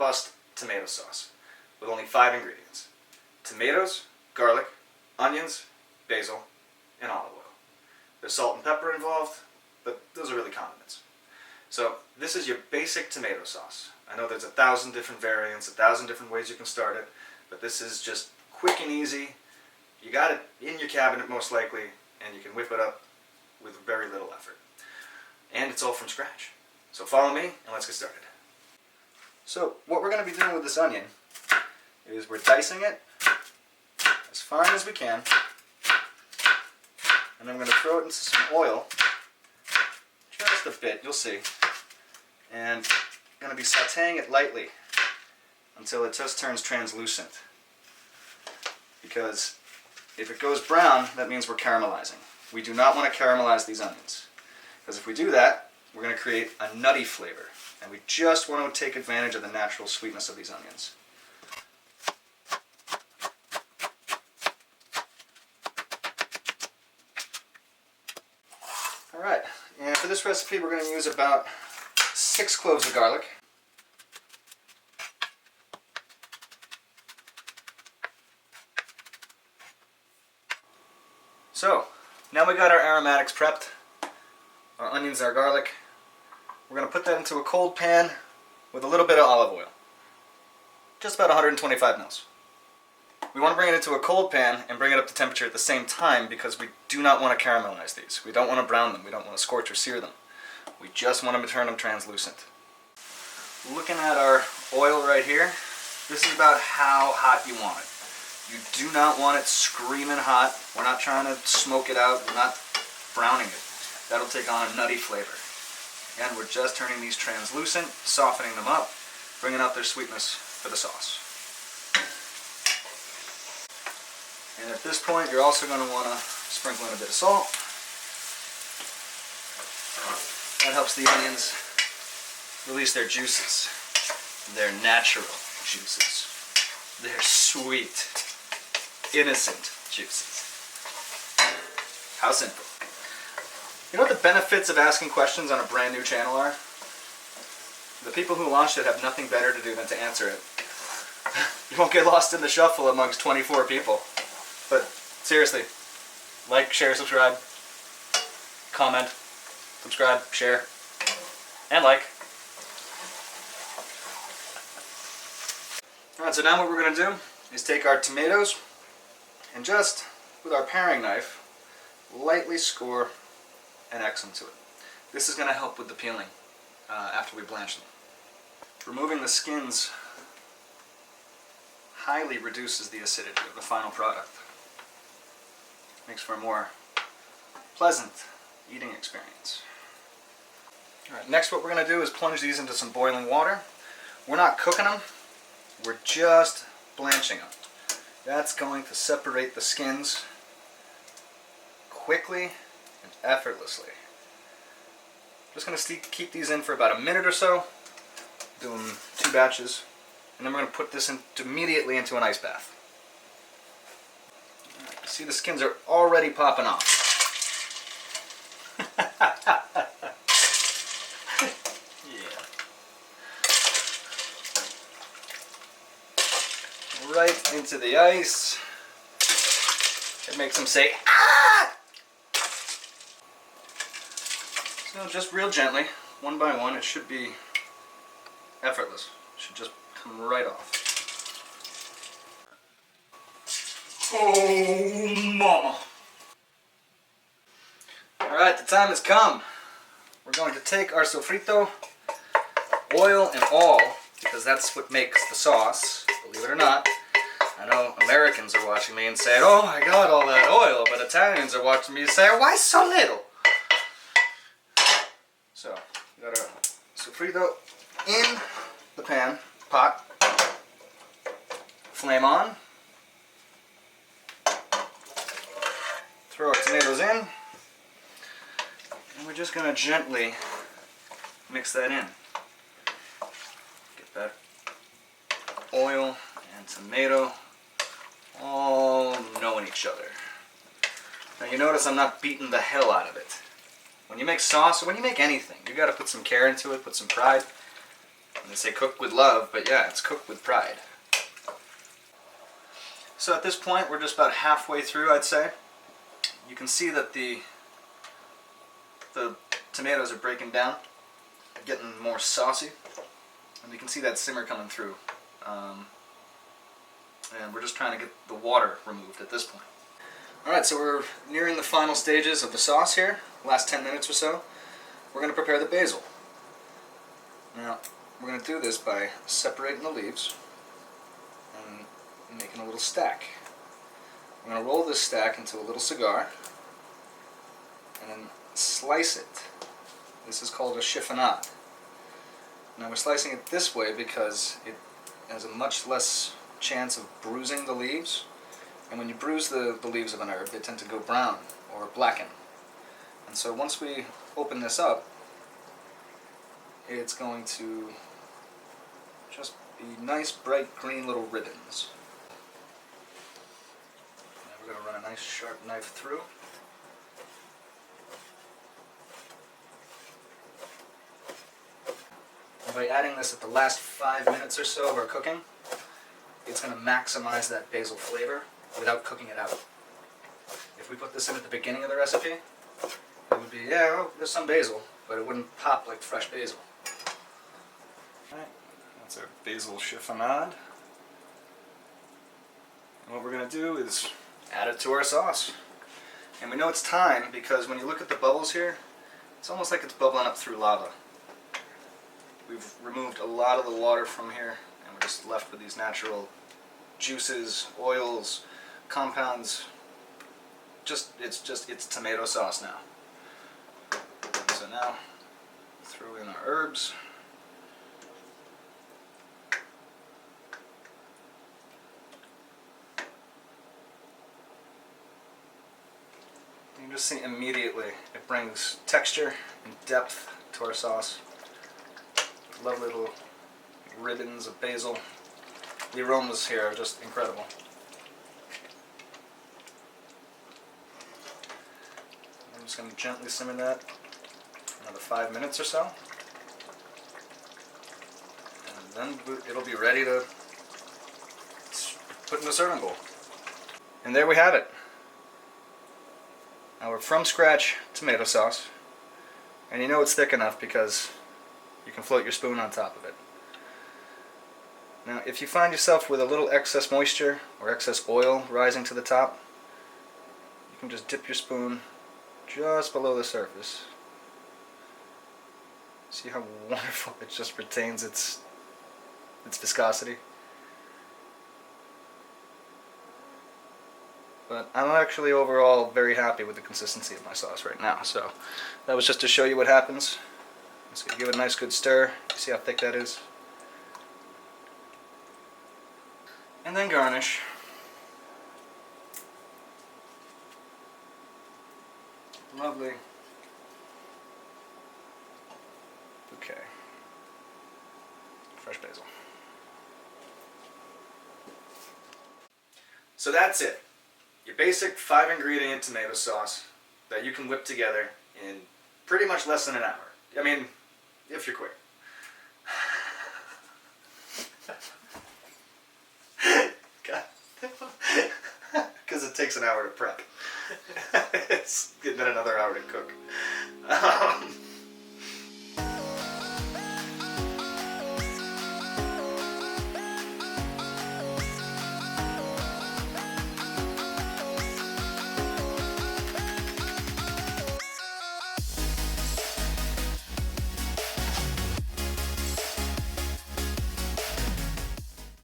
robust tomato sauce with only 5 ingredients. Tomatoes, garlic, onions, basil, and olive oil. There's salt and pepper involved, but those are really condiments. So this is your basic tomato sauce. I know there's 1,000 different variants, 1,000 different ways you can start it, but this is just quick and easy. You got it in your cabinet most likely, and you can whip it up with very little effort. And it's all from scratch. So follow me and let's get started. So what we're going to be doing with this onion is we're dicing it as fine as we can, and I'm going to throw it into some oil, just a bit, you'll see, and I'm going to be sauteing it lightly until it just turns translucent, because if it goes brown, that means we're caramelizing. We do not want to caramelize these onions, because if we do that, we're going to create a nutty flavor, and we just want to take advantage of the natural sweetness of these onions. Alright, and for this recipe we're going to use about 6 cloves of garlic. So, now we got our aromatics prepped, our onions and our garlic. We're going to put that into a cold pan with a little bit of olive oil. Just about 125 mils. We want to bring it into a cold pan and bring it up to temperature at the same time because we do not want to caramelize these. We don't want to brown them. We don't want to scorch or sear them. We just want to turn them translucent. Looking at our oil right here, this is about how hot you want it. You do not want it screaming hot. We're not trying to smoke it out. We're not browning it. That'll take on a nutty flavor. Again, we're just turning these translucent, softening them up, bringing out their sweetness for the sauce. And at this point, you're also going to want to sprinkle in a bit of salt. That helps the onions release their juices, their natural juices, their sweet, innocent juices. How simple. You know what the benefits of asking questions on a brand new channel are? The people who launched it have nothing better to do than to answer it. You won't get lost in the shuffle amongst 24 people. But seriously, like, share, subscribe, comment, subscribe, share, and like. Alright, so now what we're going to do is take our tomatoes and just, with our paring knife, lightly score an X into it. This is going to help with the peeling after we blanch them. Removing the skins highly reduces the acidity of the final product. Makes for a more pleasant eating experience. Alright, next what we're going to do is plunge these into some boiling water. We're not cooking them, we're just blanching them. That's going to separate the skins quickly and effortlessly. Just going to keep these in for about a minute or so, do them 2 batches, and then we're going to put this immediately into an ice bath. See, the skins are already popping off. Yeah. Right into the ice. It makes them say, "Ah!" So just real gently, one by one, it should be effortless. It should just come right off. Oh, mama. Alright, the time has come. We're going to take our Soffritto, oil and all, because that's what makes the sauce, believe it or not. I know Americans are watching me and saying, "Oh my god, all that oil," but Italians are watching me and saying, "Why so little?" So, we got our Soffritto in the pan, pot, flame on. Throw our tomatoes in, and we're just going to gently mix that in. Get that oil and tomato all knowing each other. Now you notice I'm not beating the hell out of it. When you make sauce, or when you make anything, you got to put some care into it, put some pride. They say cook with love, but yeah, it's cooked with pride. So at this point, we're just about halfway through, I'd say. You can see that the tomatoes are breaking down, getting more saucy, and you can see that simmer coming through. And we're just trying to get the water removed at this point. Alright, so we're nearing the final stages of the sauce here, last 10 minutes or so. We're going to prepare the basil. Now, we're going to do this by separating the leaves and making a little stack. We're going to roll this stack into a little cigar and then slice it. This is called a chiffonade. Now we're slicing it this way because it has a much less chance of bruising the leaves. And when you bruise the leaves of an herb, they tend to go brown or blacken. And so once we open this up, it's going to just be nice, bright, green little ribbons. Now we're going to run a nice sharp knife through. And by adding this at the last 5 minutes or so of our cooking, it's going to maximize that basil flavor without cooking it out. If we put this in at the beginning of the recipe, it would be, yeah, well, there's some basil, but it wouldn't pop like fresh basil. Alright, that's our basil chiffonade. And what we're going to do is add it to our sauce. And we know it's time because when you look at the bubbles here, it's almost like it's bubbling up through lava. We've removed a lot of the water from here, and we're just left with these natural juices, oils, compounds. It's tomato sauce now. So now, throw in our herbs. You just see immediately it brings texture and depth to our sauce. Lovely little ribbons of basil. The aromas here are just incredible. I'm just going to gently simmer that for another 5 minutes or so. And then it'll be ready to put in a serving bowl. And there we have it. Our from scratch tomato sauce. And you know it's thick enough because you can float your spoon on top of it. Now, if you find yourself with a little excess moisture or excess oil rising to the top, you can just dip your spoon just below the surface. See how wonderful it just retains its viscosity? But I'm actually overall very happy with the consistency of my sauce right now. So that was just to show you what happens. So you give it a nice good stir. You see how thick that is? And then garnish. Lovely bouquet. Fresh basil. So that's it. Your basic 5-ingredient tomato sauce that you can whip together in pretty much less than an hour. I mean, if you're quick. Because it takes an hour to prep. It's getting another hour to cook.